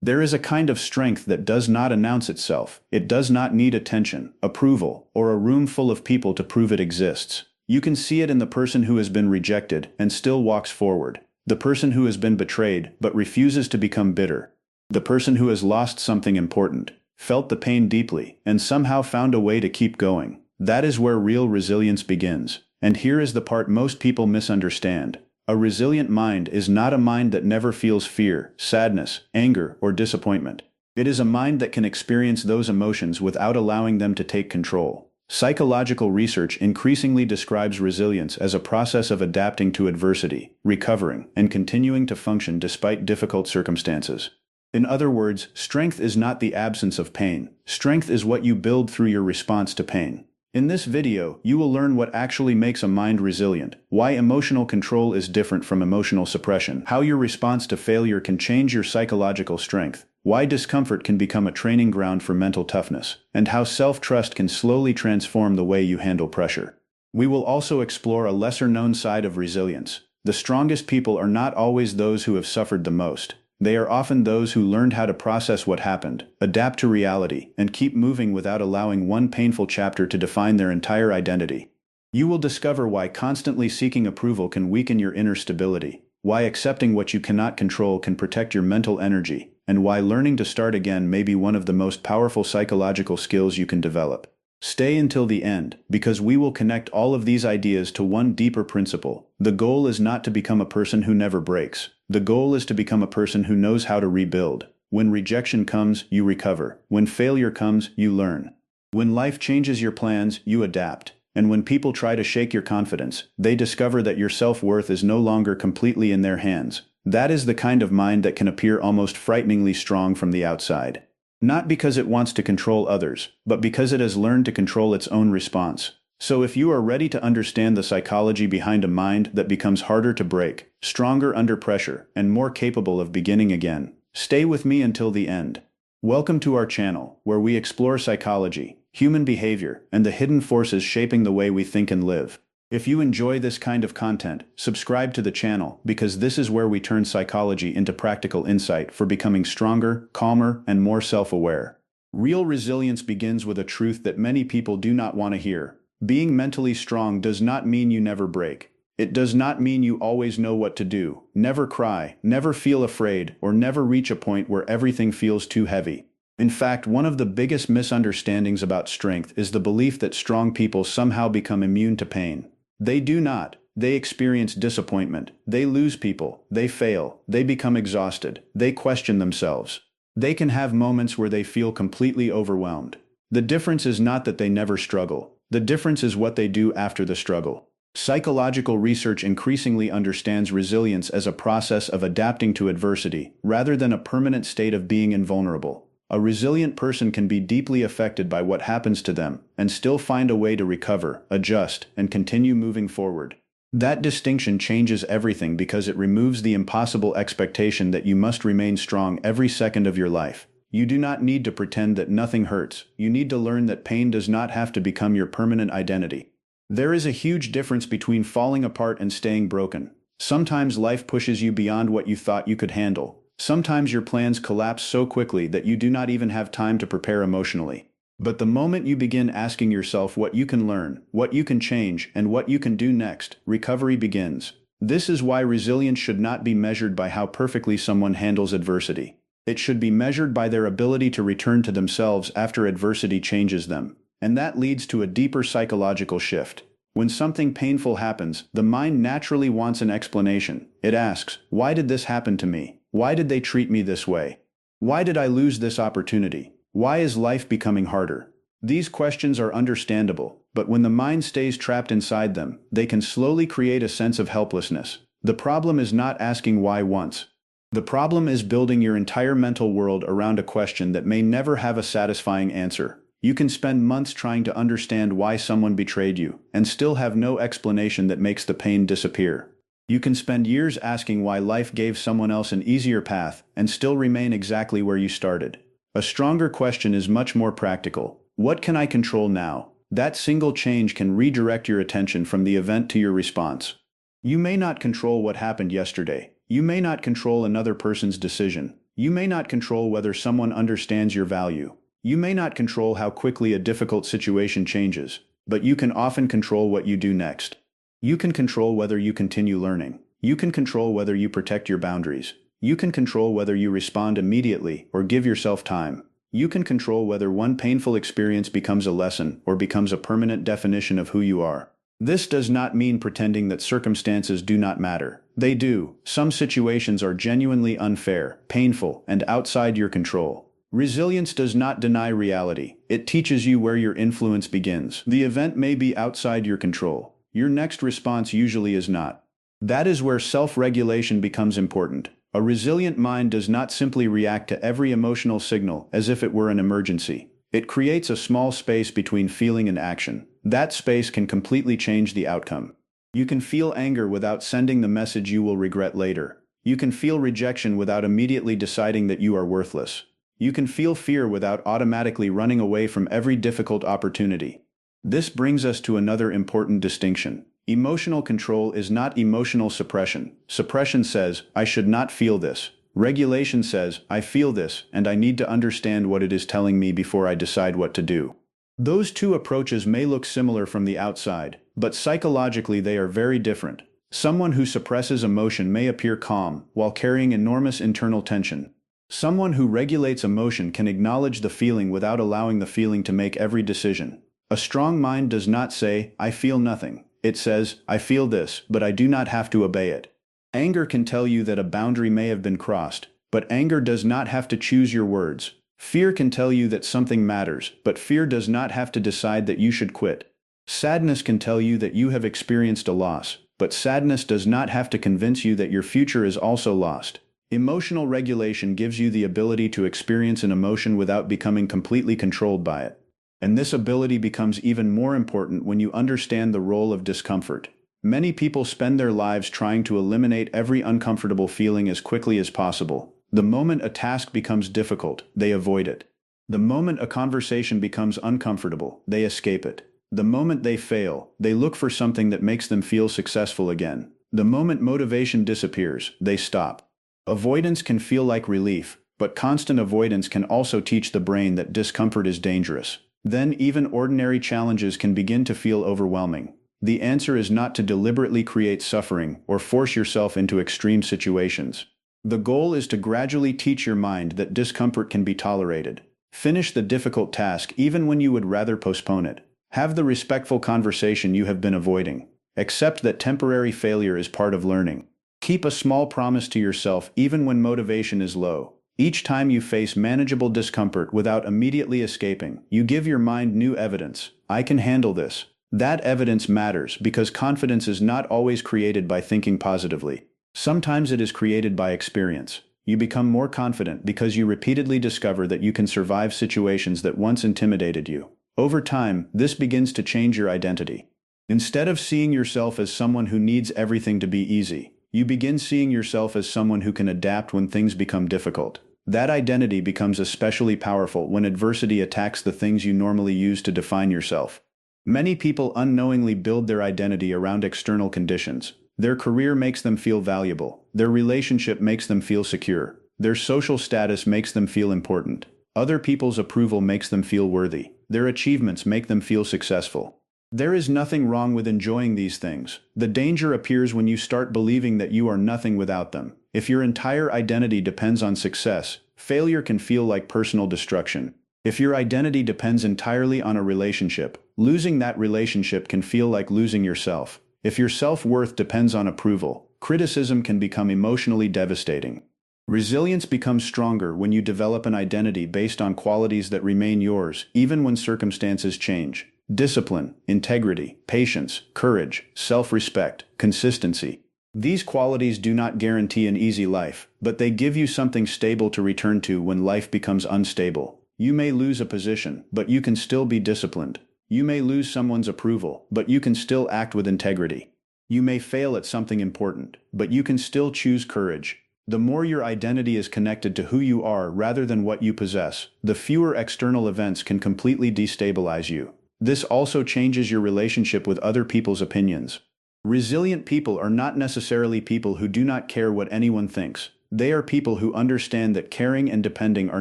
There is a kind of strength that does not announce itself. It does not need attention, approval, or a room full of people to prove it exists. You can see it in the person who has been rejected and still walks forward. The person who has been betrayed but refuses to become bitter. The person who has lost something important, felt the pain deeply, and somehow found a way to keep going. That is where real resilience begins. And here is the part most people misunderstand. A resilient mind is not a mind that never feels fear, sadness, anger, or disappointment. It is a mind that can experience those emotions without allowing them to take control. Psychological research increasingly describes resilience as a process of adapting to adversity, recovering, and continuing to function despite difficult circumstances. In other words, strength is not the absence of pain. Strength is what you build through your response to pain. In this video, you will learn what actually makes a mind resilient, why emotional control is different from emotional suppression, how your response to failure can change your psychological strength, why discomfort can become a training ground for mental toughness, and how self-trust can slowly transform the way you handle pressure. We will also explore a lesser-known side of resilience. The strongest people are not always those who have suffered the most. They are often those who learned how to process what happened, adapt to reality, and keep moving without allowing one painful chapter to define their entire identity. You will discover why constantly seeking approval can weaken your inner stability, why accepting what you cannot control can protect your mental energy, and why learning to start again may be one of the most powerful psychological skills you can develop. Stay until the end, because we will connect all of these ideas to one deeper principle. The goal is not to become a person who never breaks. The goal is to become a person who knows how to rebuild. When rejection comes, you recover. When failure comes, you learn. When life changes your plans, you adapt. And when people try to shake your confidence, they discover that your self-worth is no longer completely in their hands. That is the kind of mind that can appear almost frighteningly strong from the outside. Not because it wants to control others, but because it has learned to control its own response. So if you are ready to understand the psychology behind a mind that becomes harder to break, stronger under pressure, and more capable of beginning again, stay with me until the end. Welcome to our channel, where we explore psychology, human behavior, and the hidden forces shaping the way we think and live. If you enjoy this kind of content, subscribe to the channel, because this is where we turn psychology into practical insight for becoming stronger, calmer, and more self-aware. Real resilience begins with a truth that many people do not want to hear. Being mentally strong does not mean you never break. It does not mean you always know what to do, never cry, never feel afraid, or never reach a point where everything feels too heavy. In fact, one of the biggest misunderstandings about strength is the belief that strong people somehow become immune to pain. They do not. They experience disappointment. They lose people. They fail. They become exhausted. They question themselves. They can have moments where they feel completely overwhelmed. The difference is not that they never struggle. The difference is what they do after the struggle. Psychological research increasingly understands resilience as a process of adapting to adversity, rather than a permanent state of being invulnerable. A resilient person can be deeply affected by what happens to them, and still find a way to recover, adjust, and continue moving forward. That distinction changes everything because it removes the impossible expectation that you must remain strong every second of your life. You do not need to pretend that nothing hurts. You need to learn that pain does not have to become your permanent identity. There is a huge difference between falling apart and staying broken. Sometimes life pushes you beyond what you thought you could handle. Sometimes your plans collapse so quickly that you do not even have time to prepare emotionally. But the moment you begin asking yourself what you can learn, what you can change, and what you can do next, recovery begins. This is why resilience should not be measured by how perfectly someone handles adversity. It should be measured by their ability to return to themselves after adversity changes them. And that leads to a deeper psychological shift. When something painful happens, the mind naturally wants an explanation. It asks, why did this happen to me? Why did they treat me this way? Why did I lose this opportunity? Why is life becoming harder? These questions are understandable, but when the mind stays trapped inside them, they can slowly create a sense of helplessness. The problem is not asking why once. The problem is building your entire mental world around a question that may never have a satisfying answer. You can spend months trying to understand why someone betrayed you, and still have no explanation that makes the pain disappear. You can spend years asking why life gave someone else an easier path, and still remain exactly where you started. A stronger question is much more practical. What can I control now? That single change can redirect your attention from the event to your response. You may not control what happened yesterday. You may not control another person's decision. You may not control whether someone understands your value. You may not control how quickly a difficult situation changes, but you can often control what you do next. You can control whether you continue learning. You can control whether you protect your boundaries. You can control whether you respond immediately or give yourself time. You can control whether one painful experience becomes a lesson or becomes a permanent definition of who you are. This does not mean pretending that circumstances do not matter. They do. Some situations are genuinely unfair, painful, and outside your control. Resilience does not deny reality. It teaches you where your influence begins. The event may be outside your control. Your next response usually is not. That is where self-regulation becomes important. A resilient mind does not simply react to every emotional signal as if it were an emergency. It creates a small space between feeling and action. That space can completely change the outcome. You can feel anger without sending the message you will regret later. You can feel rejection without immediately deciding that you are worthless. You can feel fear without automatically running away from every difficult opportunity. This brings us to another important distinction. Emotional control is not emotional suppression. Suppression says, I should not feel this. Regulation says, I feel this, and I need to understand what it is telling me before I decide what to do. Those two approaches may look similar from the outside, but psychologically they are very different. Someone who suppresses emotion may appear calm, while carrying enormous internal tension. Someone who regulates emotion can acknowledge the feeling without allowing the feeling to make every decision. A strong mind does not say, I feel nothing. It says, I feel this, but I do not have to obey it. Anger can tell you that a boundary may have been crossed, but anger does not have to choose your words. Fear can tell you that something matters, but fear does not have to decide that you should quit. Sadness can tell you that you have experienced a loss, but sadness does not have to convince you that your future is also lost. Emotional regulation gives you the ability to experience an emotion without becoming completely controlled by it. And this ability becomes even more important when you understand the role of discomfort. Many people spend their lives trying to eliminate every uncomfortable feeling as quickly as possible. The moment a task becomes difficult, they avoid it. The moment a conversation becomes uncomfortable, they escape it. The moment they fail, they look for something that makes them feel successful again. The moment motivation disappears, they stop. Avoidance can feel like relief, but constant avoidance can also teach the brain that discomfort is dangerous. Then even ordinary challenges can begin to feel overwhelming. The answer is not to deliberately create suffering or force yourself into extreme situations. The goal is to gradually teach your mind that discomfort can be tolerated. Finish the difficult task even when you would rather postpone it. Have the respectful conversation you have been avoiding. Accept that temporary failure is part of learning. Keep a small promise to yourself even when motivation is low. Each time you face manageable discomfort without immediately escaping, you give your mind new evidence. I can handle this. That evidence matters because confidence is not always created by thinking positively. Sometimes it is created by experience. You become more confident because you repeatedly discover that you can survive situations that once intimidated you. Over time, this begins to change your identity. Instead of seeing yourself as someone who needs everything to be easy, you begin seeing yourself as someone who can adapt when things become difficult. That identity becomes especially powerful when adversity attacks the things you normally use to define yourself. Many people unknowingly build their identity around external conditions. Their career makes them feel valuable. Their relationship makes them feel secure. Their social status makes them feel important. Other people's approval makes them feel worthy. Their achievements make them feel successful. There is nothing wrong with enjoying these things. The danger appears when you start believing that you are nothing without them. If your entire identity depends on success, failure can feel like personal destruction. If your identity depends entirely on a relationship, losing that relationship can feel like losing yourself. If your self-worth depends on approval, criticism can become emotionally devastating. Resilience becomes stronger when you develop an identity based on qualities that remain yours, even when circumstances change. Discipline, integrity, patience, courage, self-respect, consistency. These qualities do not guarantee an easy life, but they give you something stable to return to when life becomes unstable. You may lose a position, but you can still be disciplined. You may lose someone's approval, but you can still act with integrity. You may fail at something important, but you can still choose courage. The more your identity is connected to who you are rather than what you possess, the fewer external events can completely destabilize you. This also changes your relationship with other people's opinions. Resilient people are not necessarily people who do not care what anyone thinks. They are people who understand that caring and depending are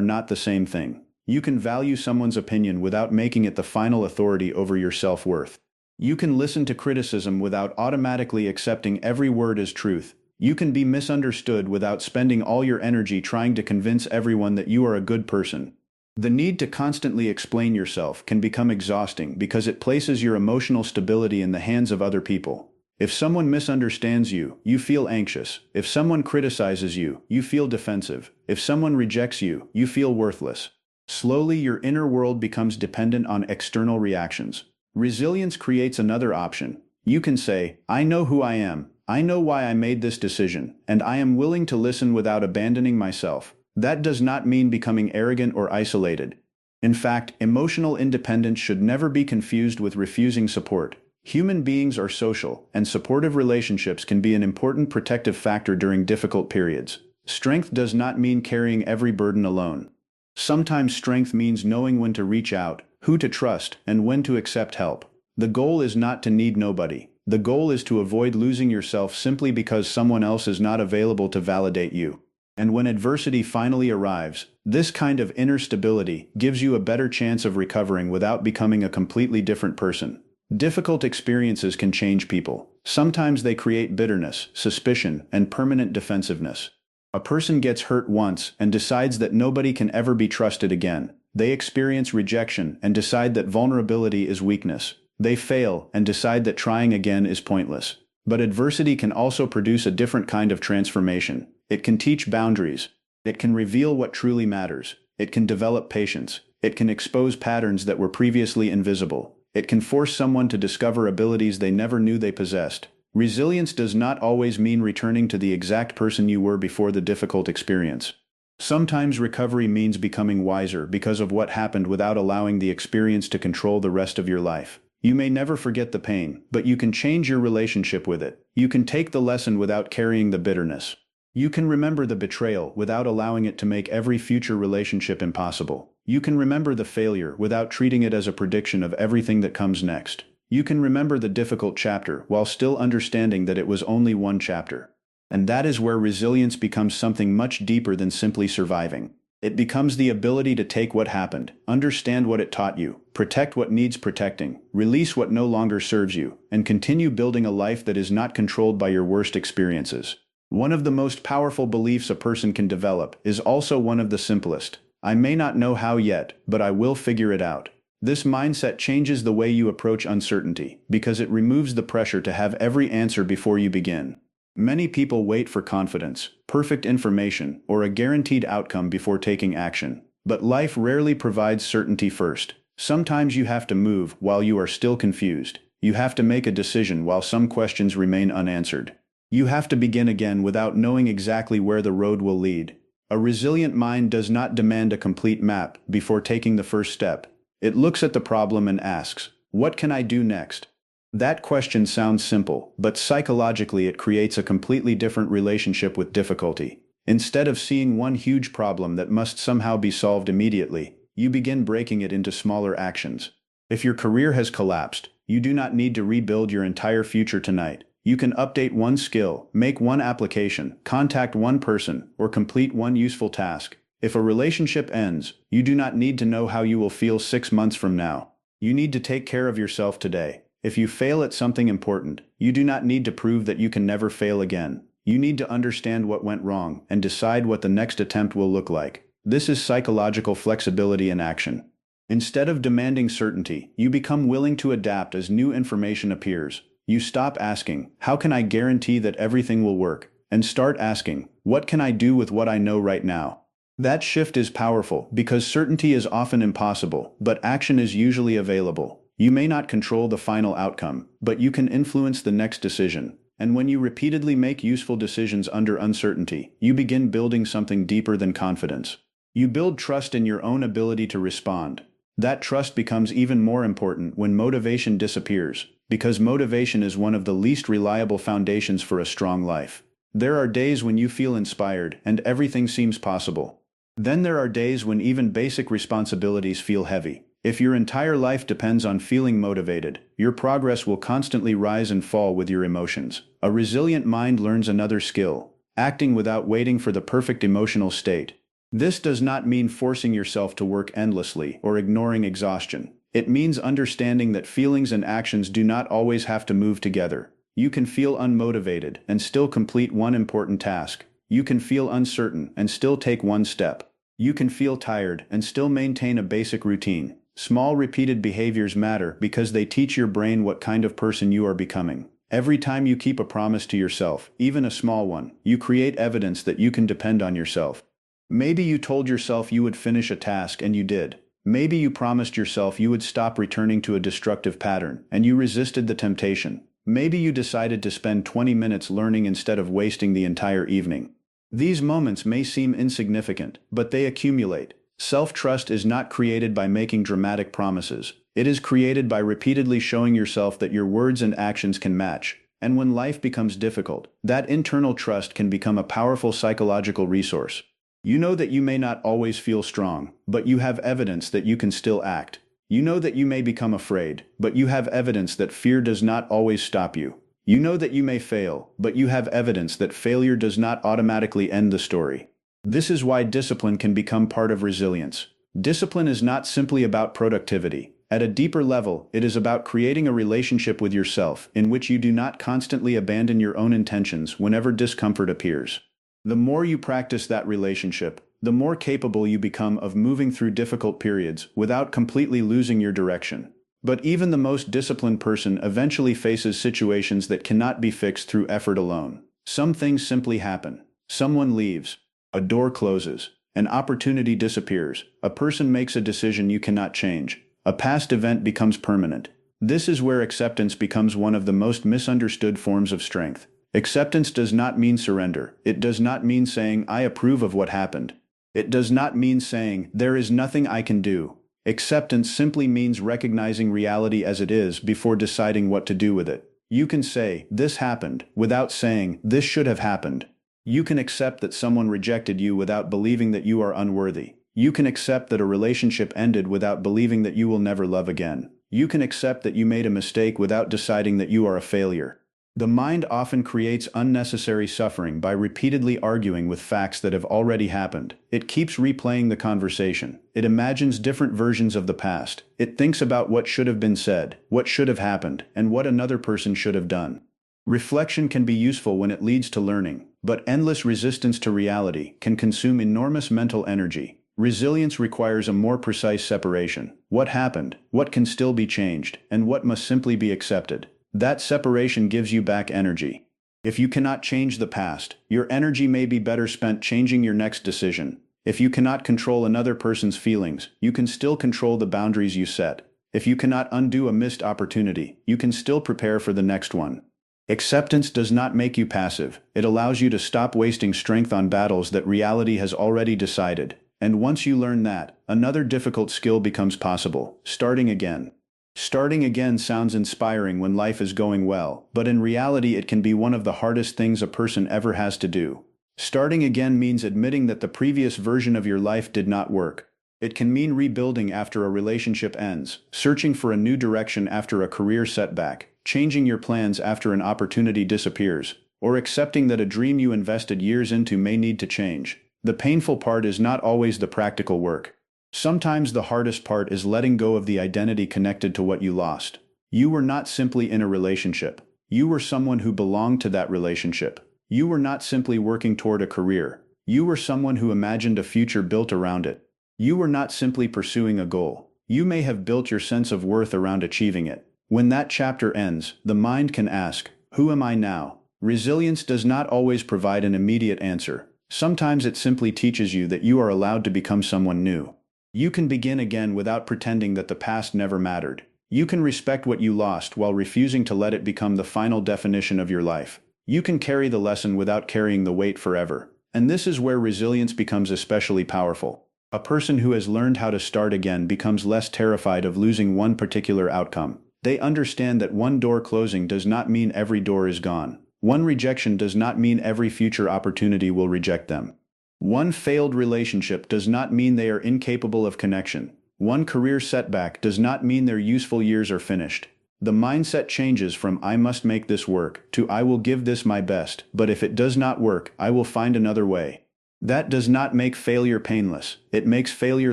not the same thing. You can value someone's opinion without making it the final authority over your self-worth. You can listen to criticism without automatically accepting every word as truth. You can be misunderstood without spending all your energy trying to convince everyone that you are a good person. The need to constantly explain yourself can become exhausting because it places your emotional stability in the hands of other people. If someone misunderstands you, you feel anxious. If someone criticizes you, you feel defensive. If someone rejects you, you feel worthless. Slowly, your inner world becomes dependent on external reactions. Resilience creates another option. You can say, I know who I am, I know why I made this decision, and I am willing to listen without abandoning myself. That does not mean becoming arrogant or isolated. In fact, emotional independence should never be confused with refusing support. Human beings are social, and supportive relationships can be an important protective factor during difficult periods. Strength does not mean carrying every burden alone. Sometimes strength means knowing when to reach out, who to trust, and when to accept help. The goal is not to need nobody. The goal is to avoid losing yourself simply because someone else is not available to validate you. And when adversity finally arrives, this kind of inner stability gives you a better chance of recovering without becoming a completely different person. Difficult experiences can change people. Sometimes they create bitterness, suspicion, and permanent defensiveness. A person gets hurt once and decides that nobody can ever be trusted again. They experience rejection and decide that vulnerability is weakness. They fail and decide that trying again is pointless. But adversity can also produce a different kind of transformation. It can teach boundaries. It can reveal what truly matters. It can develop patience. It can expose patterns that were previously invisible. It can force someone to discover abilities they never knew they possessed. Resilience does not always mean returning to the exact person you were before the difficult experience. Sometimes recovery means becoming wiser because of what happened without allowing the experience to control the rest of your life. You may never forget the pain, but you can change your relationship with it. You can take the lesson without carrying the bitterness. You can remember the betrayal without allowing it to make every future relationship impossible. You can remember the failure without treating it as a prediction of everything that comes next. You can remember the difficult chapter while still understanding that it was only one chapter. And that is where resilience becomes something much deeper than simply surviving. It becomes the ability to take what happened, understand what it taught you, protect what needs protecting, release what no longer serves you, and continue building a life that is not controlled by your worst experiences. One of the most powerful beliefs a person can develop is also one of the simplest. I may not know how yet, but I will figure it out. This mindset changes the way you approach uncertainty, because it removes the pressure to have every answer before you begin. Many people wait for confidence, perfect information, or a guaranteed outcome before taking action. But life rarely provides certainty first. Sometimes you have to move while you are still confused. You have to make a decision while some questions remain unanswered. You have to begin again without knowing exactly where the road will lead. A resilient mind does not demand a complete map before taking the first step. It looks at the problem and asks, what can I do next? That question sounds simple, but psychologically it creates a completely different relationship with difficulty. Instead of seeing one huge problem that must somehow be solved immediately, you begin breaking it into smaller actions. If your career has collapsed, you do not need to rebuild your entire future tonight. You can update one skill, make one application, contact one person, or complete one useful task. If a relationship ends, you do not need to know how you will feel 6 months from now. You need to take care of yourself today. If you fail at something important, you do not need to prove that you can never fail again. You need to understand what went wrong and decide what the next attempt will look like. This is psychological flexibility in action. Instead of demanding certainty, you become willing to adapt as new information appears. You stop asking, how can I guarantee that everything will work? And start asking, what can I do with what I know right now? That shift is powerful because certainty is often impossible, but action is usually available. You may not control the final outcome, but you can influence the next decision. And when you repeatedly make useful decisions under uncertainty, you begin building something deeper than confidence. You build trust in your own ability to respond. That trust becomes even more important when motivation disappears, because motivation is one of the least reliable foundations for a strong life. There are days when you feel inspired and everything seems possible. Then there are days when even basic responsibilities feel heavy. If your entire life depends on feeling motivated, your progress will constantly rise and fall with your emotions. A resilient mind learns another skill: acting without waiting for the perfect emotional state. This does not mean forcing yourself to work endlessly or ignoring exhaustion. It means understanding that feelings and actions do not always have to move together. You can feel unmotivated and still complete one important task. You can feel uncertain and still take one step. You can feel tired and still maintain a basic routine. Small repeated behaviors matter because they teach your brain what kind of person you are becoming. Every time you keep a promise to yourself, even a small one, you create evidence that you can depend on yourself. Maybe you told yourself you would finish a task and you did. Maybe you promised yourself you would stop returning to a destructive pattern and you resisted the temptation. Maybe you decided to spend 20 minutes learning instead of wasting the entire evening. These moments may seem insignificant, but they accumulate. Self-trust is not created by making dramatic promises. It is created by repeatedly showing yourself that your words and actions can match. And when life becomes difficult, that internal trust can become a powerful psychological resource. You know that you may not always feel strong, but you have evidence that you can still act. You know that you may become afraid, but you have evidence that fear does not always stop you. You know that you may fail, but you have evidence that failure does not automatically end the story. This is why discipline can become part of resilience. Discipline is not simply about productivity. At a deeper level, it is about creating a relationship with yourself in which you do not constantly abandon your own intentions whenever discomfort appears. The more you practice that relationship, the more capable you become of moving through difficult periods without completely losing your direction. But even the most disciplined person eventually faces situations that cannot be fixed through effort alone. Some things simply happen. Someone leaves. A door closes. An opportunity disappears. A person makes a decision you cannot change. A past event becomes permanent. This is where acceptance becomes one of the most misunderstood forms of strength. Acceptance does not mean surrender. It does not mean saying, "I approve of what happened." It does not mean saying, "There is nothing I can do." Acceptance simply means recognizing reality as it is before deciding what to do with it. You can say, "This happened," without saying, "This should have happened." You can accept that someone rejected you without believing that you are unworthy. You can accept that a relationship ended without believing that you will never love again. You can accept that you made a mistake without deciding that you are a failure. The mind often creates unnecessary suffering by repeatedly arguing with facts that have already happened. It keeps replaying the conversation. It imagines different versions of the past. It thinks about what should have been said, what should have happened, and what another person should have done. Reflection can be useful when it leads to learning, but endless resistance to reality can consume enormous mental energy. Resilience requires a more precise separation. What happened, what can still be changed, and what must simply be accepted. That separation gives you back energy. If you cannot change the past, your energy may be better spent changing your next decision. If you cannot control another person's feelings, you can still control the boundaries you set. If you cannot undo a missed opportunity, you can still prepare for the next one. Acceptance does not make you passive. It allows you to stop wasting strength on battles that reality has already decided. And once you learn that, another difficult skill becomes possible: starting again. Starting again sounds inspiring when life is going well, but in reality it can be one of the hardest things a person ever has to do. Starting again means admitting that the previous version of your life did not work. It can mean rebuilding after a relationship ends, searching for a new direction after a career setback, changing your plans after an opportunity disappears, or accepting that a dream you invested years into may need to change. The painful part is not always the practical work. Sometimes the hardest part is letting go of the identity connected to what you lost. You were not simply in a relationship. You were someone who belonged to that relationship. You were not simply working toward a career. You were someone who imagined a future built around it. You were not simply pursuing a goal. You may have built your sense of worth around achieving it. When that chapter ends, the mind can ask, "Who am I now?" Resilience does not always provide an immediate answer. Sometimes it simply teaches you that you are allowed to become someone new. You can begin again without pretending that the past never mattered. You can respect what you lost while refusing to let it become the final definition of your life. You can carry the lesson without carrying the weight forever. And this is where resilience becomes especially powerful. A person who has learned how to start again becomes less terrified of losing one particular outcome. They understand that one door closing does not mean every door is gone. One rejection does not mean every future opportunity will reject them. One failed relationship does not mean they are incapable of connection. One career setback does not mean their useful years are finished. The mindset changes from "I must make this work" to "I will give this my best, but if it does not work, I will find another way." That does not make failure painless, it makes failure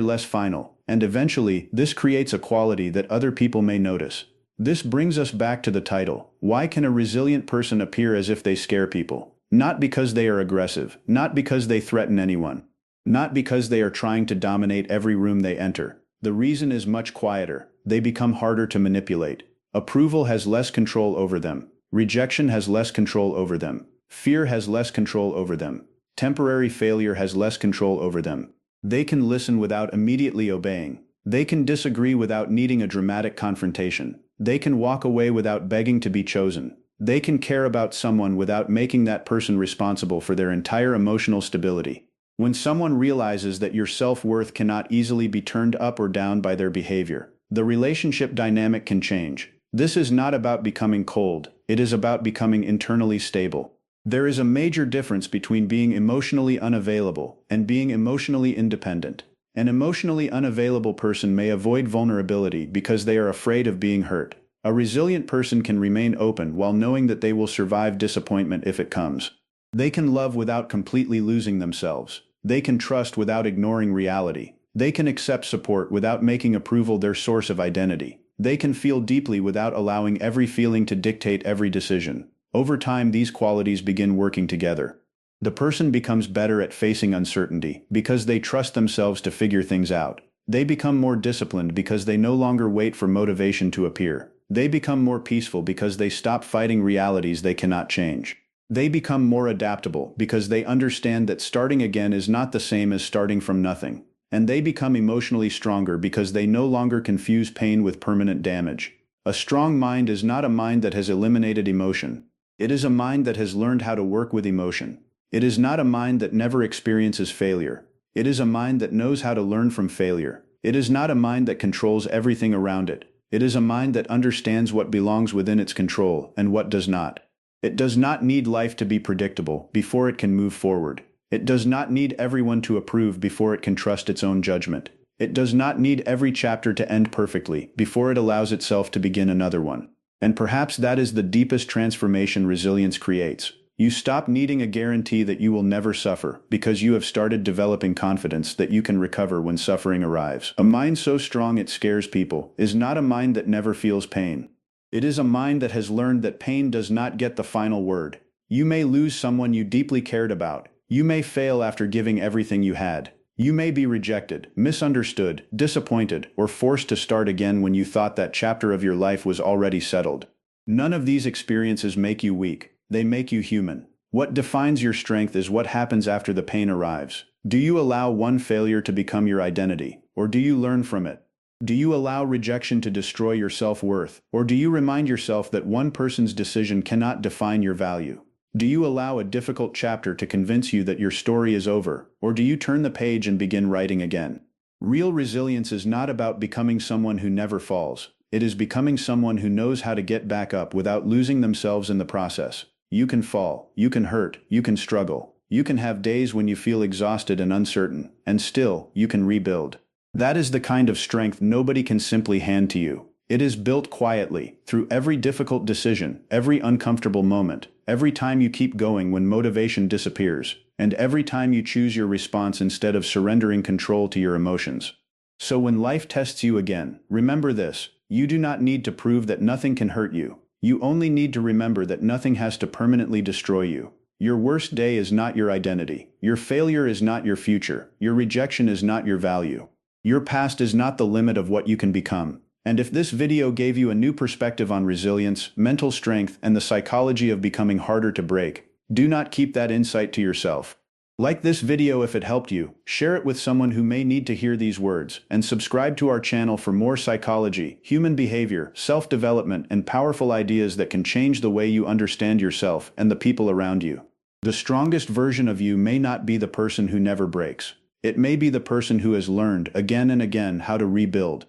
less final, and eventually, this creates a quality that other people may notice. This brings us back to the title: why can a resilient person appear as if they scare people? Not because they are aggressive, not because they threaten anyone, not because they are trying to dominate every room they enter. The reason is much quieter: they become harder to manipulate. Approval has less control over them. Rejection has less control over them. Fear has less control over them. Temporary failure has less control over them. They can listen without immediately obeying. They can disagree without needing a dramatic confrontation. They can walk away without begging to be chosen. They can care about someone without making that person responsible for their entire emotional stability. When someone realizes that your self-worth cannot easily be turned up or down by their behavior, the relationship dynamic can change. This is not about becoming cold, it is about becoming internally stable. There is a major difference between being emotionally unavailable and being emotionally independent. An emotionally unavailable person may avoid vulnerability because they are afraid of being hurt. A resilient person can remain open while knowing that they will survive disappointment if it comes. They can love without completely losing themselves. They can trust without ignoring reality. They can accept support without making approval their source of identity. They can feel deeply without allowing every feeling to dictate every decision. Over time, these qualities begin working together. The person becomes better at facing uncertainty because they trust themselves to figure things out. They become more disciplined because they no longer wait for motivation to appear. They become more peaceful because they stop fighting realities they cannot change. They become more adaptable because they understand that starting again is not the same as starting from nothing. And they become emotionally stronger because they no longer confuse pain with permanent damage. A strong mind is not a mind that has eliminated emotion. It is a mind that has learned how to work with emotion. It is not a mind that never experiences failure. It is a mind that knows how to learn from failure. It is not a mind that controls everything around it. It is a mind that understands what belongs within its control and what does not. It does not need life to be predictable before it can move forward. It does not need everyone to approve before it can trust its own judgment. It does not need every chapter to end perfectly before it allows itself to begin another one. And perhaps that is the deepest transformation resilience creates. You stop needing a guarantee that you will never suffer because you have started developing confidence that you can recover when suffering arrives. A mind so strong it scares people is not a mind that never feels pain. It is a mind that has learned that pain does not get the final word. You may lose someone you deeply cared about. You may fail after giving everything you had. You may be rejected, misunderstood, disappointed, or forced to start again when you thought that chapter of your life was already settled. None of these experiences make you weak. They make you human. What defines your strength is what happens after the pain arrives. Do you allow one failure to become your identity, or do you learn from it? Do you allow rejection to destroy your self-worth, or do you remind yourself that one person's decision cannot define your value? Do you allow a difficult chapter to convince you that your story is over, or do you turn the page and begin writing again? Real resilience is not about becoming someone who never falls. It is becoming someone who knows how to get back up without losing themselves in the process. You can fall, you can hurt, you can struggle. You can have days when you feel exhausted and uncertain, and still, you can rebuild. That is the kind of strength nobody can simply hand to you. It is built quietly, through every difficult decision, every uncomfortable moment, every time you keep going when motivation disappears, and every time you choose your response instead of surrendering control to your emotions. So when life tests you again, remember this: you do not need to prove that nothing can hurt you. You only need to remember that nothing has to permanently destroy you. Your worst day is not your identity. Your failure is not your future. Your rejection is not your value. Your past is not the limit of what you can become. And if this video gave you a new perspective on resilience, mental strength, and the psychology of becoming harder to break, do not keep that insight to yourself. Like this video if it helped you, share it with someone who may need to hear these words, and subscribe to our channel for more psychology, human behavior, self-development, and powerful ideas that can change the way you understand yourself and the people around you. The strongest version of you may not be the person who never breaks. It may be the person who has learned again and again how to rebuild.